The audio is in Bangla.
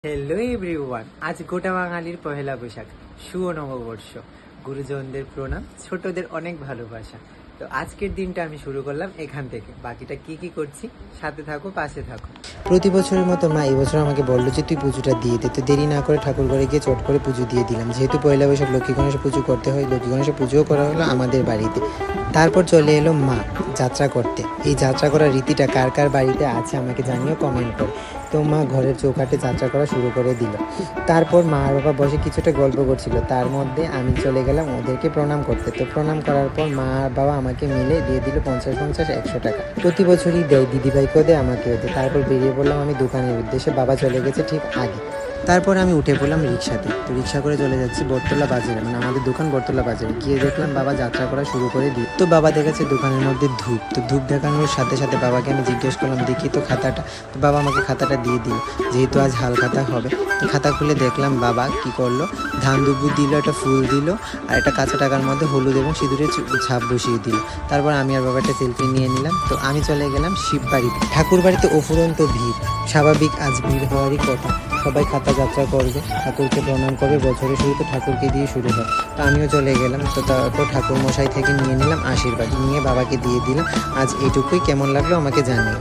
হ্যালো এভরিওয়ান, আজ গোটা বাঙালির পহেলা বৈশাখ, শুভ নববর্ষ। গুরুজনদের প্রণাম, ছোটদের অনেক ভালোবাসা। তো আজকের দিনটা আমি শুরু করলাম এখান থেকে। বাকিটা কি কি করছি সাথে থাকো, পাশে থাকো। প্রতি বছরের মতো মা এবছর আমাকে বললো যে তুই পুজোটা দিয়ে দে। তো দেরি না করে ঠাকুর ঘরে গিয়ে চট করে পুজো দিয়ে দিলাম। যেহেতু পয়লা বৈশাখ লক্ষ্মী গণেশের পুজো করতে হয়, লক্ষ্মী গণেশের পুজোও করা হলো আমাদের বাড়িতে। তারপর চলে এলো মা যাত্রা করতে। এই যাত্রা করার রীতিটা কার কার বাড়িতে আছে আমাকে জানিও কমেন্ট করে। তো মা ঘরের চৌকাঠে যাত্রা করা শুরু করে দিল। তারপর মা আর বাবা বসে কিছুটা গল্প করছিল, তার মধ্যে আমি চলে গেলাম ওদেরকে প্রণাম করতে। তো প্রণাম করার পর মা আর বাবা আমাকে মিলে দিয়ে দিল 50-50-100 টাকা। প্রতি বছরই দেয়, দিদিভাইকেও দেয়, আমাকেও দেয়। তারপর বেরিয়ে পড়লাম আমি দোকানের উদ্দেশ্যে। বাবা চলে গেছে ঠিক আগে। তারপর আমি উঠে পড়লাম রিক্সাতে। তো রিক্সা করে চলে যাচ্ছি বটতলা বাজারে, মানে আমাদের দোকান বটতলা বাজারে। গিয়ে দেখলাম বাবা যাত্রা করা শুরু করে দিল। তো বাবা দেখেছে দোকানের মধ্যে ধূপ। তো ধূপ দেখানোর সাথে সাথে বাবাকে আমি জিজ্ঞেস করলাম, দেখি তো খাতাটা। তো বাবা আমাকে খাতাটা দিয়ে দিল, যেহেতু আজ হাল খাতা হবে। তো খাতা খুলে দেখলাম বাবা কি করলো, ধান দুব্বু দিল, একটা ফুল দিল, আর একটা কাঁচা টাকার মধ্যে হলুদ এবং সিঁদুরের ছাপ বসিয়ে দিল। তারপর আমি আর বাবাটা সেলফি নিয়ে নিলাম। তো আমি চলে গেলাম শিব বাড়িতে। ঠাকুর বাড়িতে অফুরন্ত ভিড়, স্বাভাবিক আজ ভিড় হওয়ারই কথা। সবাই খাতা যাত্রা করবে, ঠাকুরকে প্রণাম করবে। বছরের শুরুতে ঠাকুরকে দিয়ে শুরু হয়। তো আমিও চলে গেলাম। তো তারপর ঠাকুর মশাই থেকে নিয়ে নিলাম আশীর্বাদ, নিয়ে বাবাকে দিয়ে দিলাম। আজ এইটুকুই। কেমন লাগলো আমাকে জানিও।